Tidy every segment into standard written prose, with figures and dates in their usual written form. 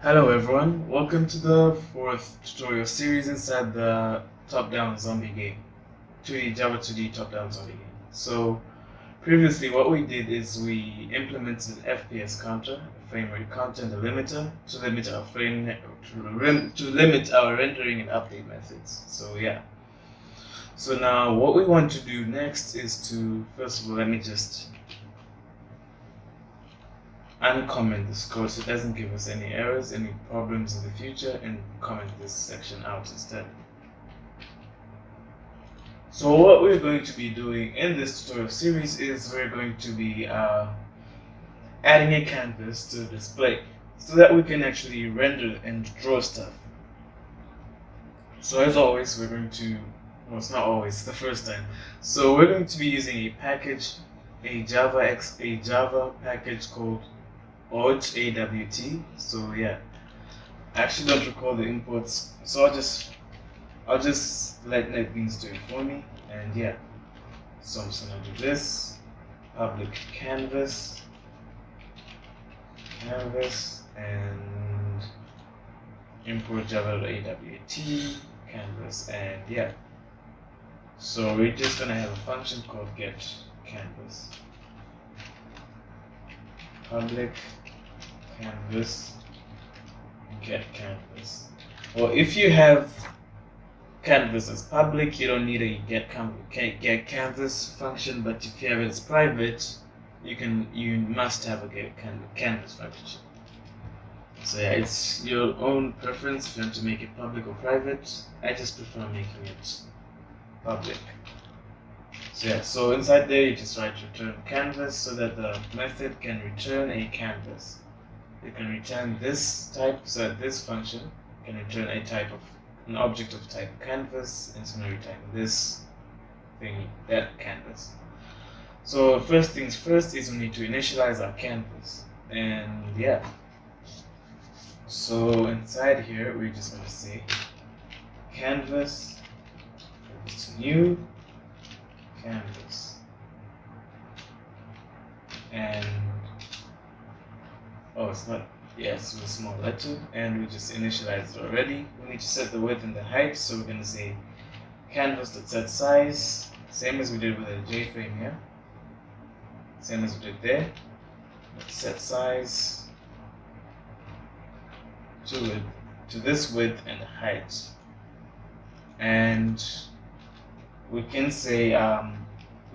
Hello everyone, welcome to the fourth tutorial series inside the top-down zombie game, 2D Java 2D top-down zombie game. So previously what we did is we implemented an FPS counter, a frame rate counter, and a limiter to limit our rendering and update methods. So yeah. So now what we want to do next is to, first of all, let me just uncomment this code so it doesn't give us any errors, any problems in the future, and comment this section out instead. So what we're going to be doing in this tutorial series is we're going to be adding a canvas to the display so that we can actually render and draw stuff. So as always, we're going to, well, it's not always, it's the first time. So we're going to be using a package, a Java package called AWT. So yeah, I actually don't recall the imports, so I'll just let NetBeans do it for me. And yeah, so I'm just gonna do this public canvas, and import java.awt canvas, and yeah. So we're just gonna have a function called getCanvas, public canvas, getCanvas. Well, if you have canvas as public, you don't need a getCanvas function, but if you have it as private, you must have a getCanvas function. So yeah, it's your own preference if you want to make it public or private. I just prefer making it public. So yeah, so inside there you just write return canvas so that the method can return a canvas. It can return this type, so that this function can return an object of type canvas, and it's going to return this thing, that canvas. So first things first is we need to initialize our canvas, and yeah. So inside here we're just going to say canvas new canvas, and it's not, yes, with a small letter, and we just initialized it already. We need to set the width and the height, so we're going to say canvas.setSize, same as we did with the JFrame here, same as we did there. Let's set size to this width and height, and we can say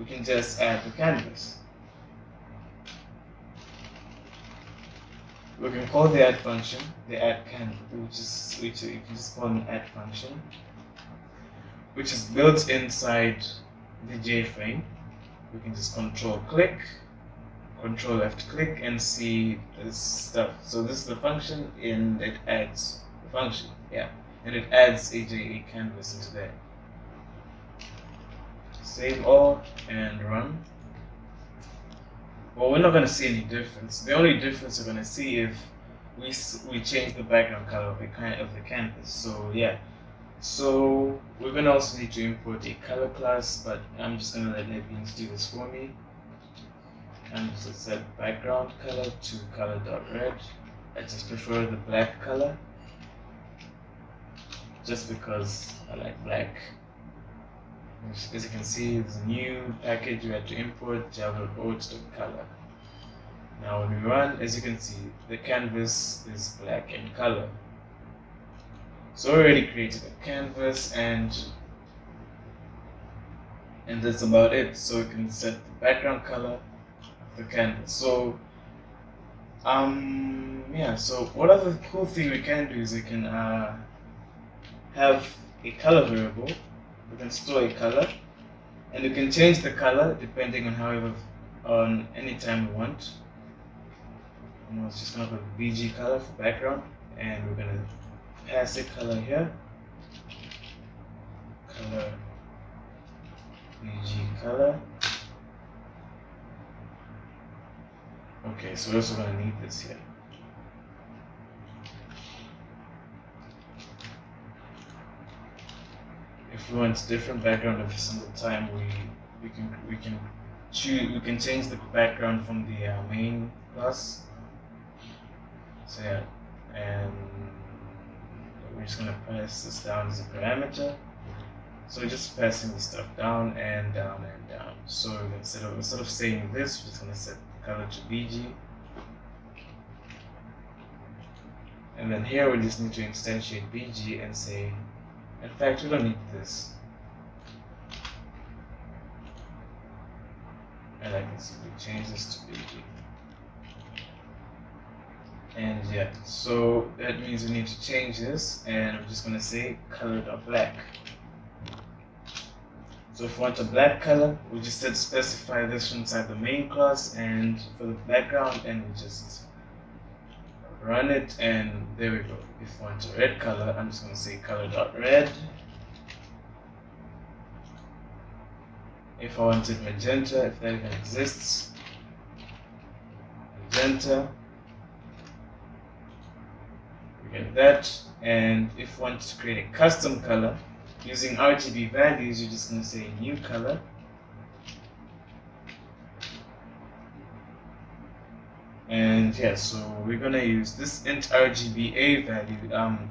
we can just add the canvas. We can call the add function the add canvas, which you can just call an add function, which is built inside the JFrame. We can just control left click, and see this stuff. So this is the function, and it adds the function, yeah, and it adds a canvas into there. Save all and run. Well, we're not going to see any difference. The only difference we're going to see if we change the background color of the canvas. So yeah, so we're going to also need to import a color class, but I'm just going to let NetBeans do this for me. I'm just going to set background color to color.red. I just prefer the black color, just because I like black. As you can see, there's a new package we had to import, java.awt.color. Now when we run, as you can see, the canvas is black in color. So we already created a canvas, and that's about it. So we can set the background color of the canvas. So yeah, so what other cool thing we can do is we can have a color variable. We can store a color, and we can change the color depending on any time we want. It's just going to put BG color for background, and we're going to pass a color here, color BG color. Okay, so we're also going to need this here. If we want different background every single time, we can change the background from the main class. So yeah, and we're just gonna pass this down as a parameter. So we're just passing this stuff down and down and down. So instead of saying this, we're just gonna set the color to BG. And then here we just need to instantiate BG and say, in fact, we don't need this. And I can simply change this to BG. And yeah, so that means we need to change this, and I'm just gonna say color.black. So if we want a black color, we just set specify this inside the main class and for the background, and we just run it, and there we go. If we want a red color, I'm just gonna say color.red. If I wanted magenta, if that even exists, magenta. We get that, and if we want to create a custom color using RGB values, you're just going to say new color, and yeah, so we're going to use this int RGBA value.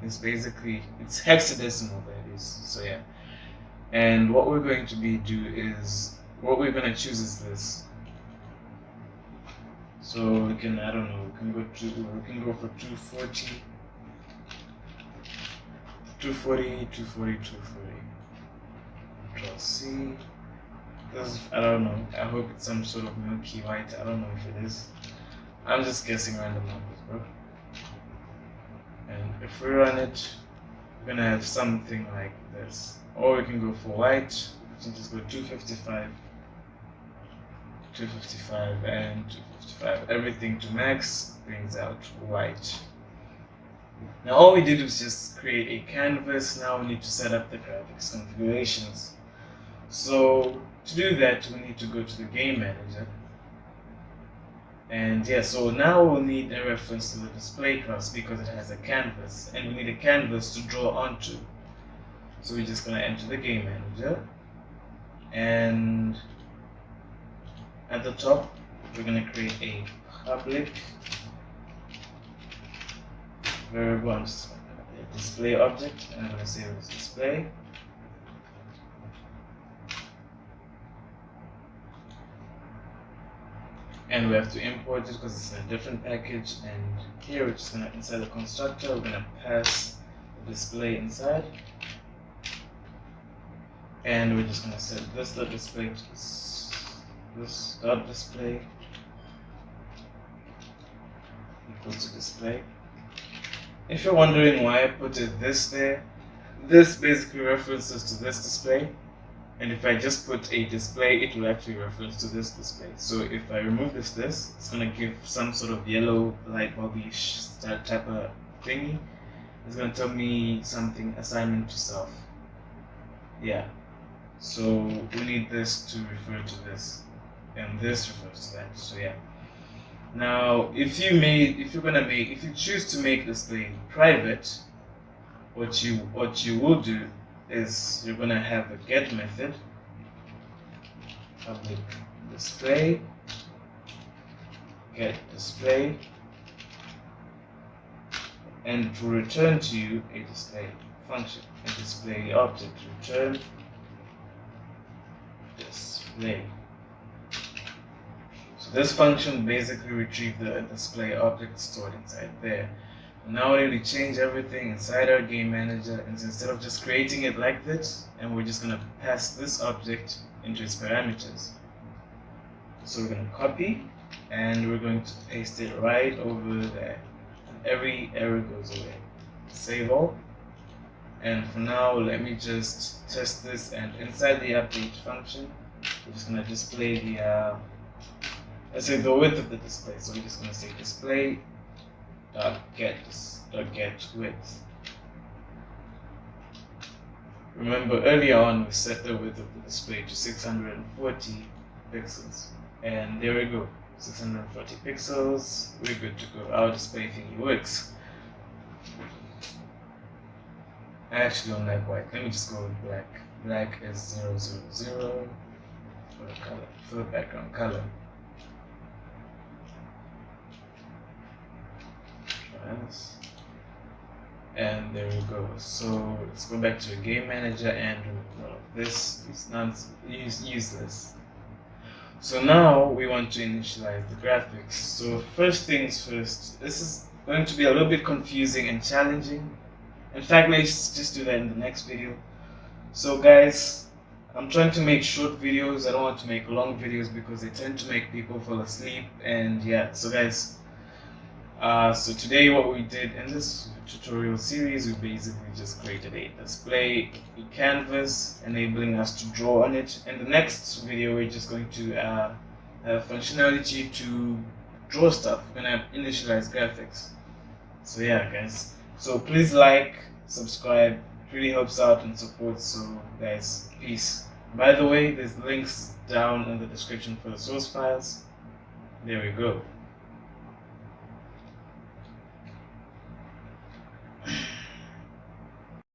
It's basically it's hexadecimal values. So yeah, and what we're going to what we're going to choose is this. So we can, I don't know, we can go for 240. 240, 240, 240. Control C. This, I don't know. I hope it's some sort of milky white. I don't know if it is. I'm just guessing random numbers, bro. And if we run it, we're gonna have something like this. Or we can go for white. We can just go 255, 255, and 255. Everything to max brings out white. Now all we did was just create a canvas. Now we need to set up the graphics configurations. So to do that, we need to go to the game manager. And yeah, so now we'll need a reference to the display class because it has a canvas, and we need a canvas to draw onto. So we're just gonna enter the game manager, and at the top we're gonna create a public variable. I'm just gonna a display object, and I'm gonna say it was display. And we have to import it because it's in a different package. And here we're just gonna, inside the constructor, we're gonna pass the display inside, and we're just gonna set this dot display to this dot display equals to display. If you're wondering why I put this there, this basically references to this display, and if I just put a display, it will actually reference to this display. So if I remove this, it's gonna give some sort of yellow light bulby-ish type of thingy. It's gonna tell me something, assignment to self. Yeah. So we need this to refer to this, and this refers to that. So yeah. Now, if you choose to make display private, what you will do is you're gonna have a get method, public display, get display, and it will return to you a display function, a display object, return display. So this function basically retrieves the display object stored inside there. Now we need to change everything inside our game manager, and instead of just creating it like this, and we're just going to pass this object into its parameters. So we're going to copy, and we're going to paste it right over there. And every error goes away. Save all. And for now, let me just test this, and inside the update function, we're just going to display the, let's say the width of the display. So we're just going to say display get width. Remember earlier on we set the width of the display to 640 pixels, and there we go, 640 pixels. We're good to go. Our display thingy works. I actually don't like white. Let me just go with black. Black is 000 for the color, for the background color. And there we go. So let's go back to the game manager, and this is useless. So now we want to initialize the graphics. So first things first, this is going to be a little bit confusing and challenging. In fact, let's just do that in the next video. So guys, I'm trying to make short videos. I don't want to make long videos because they tend to make people fall asleep. And yeah, so guys, so today what we did in this tutorial series, we basically just created a display, a canvas, enabling us to draw on it. In the next video, we're just going to have functionality to draw stuff. We're gonna initialize graphics. So yeah, guys. So please like, subscribe. It really helps out and supports. So guys, peace. By the way, there's links down in the description for the source files. There we go.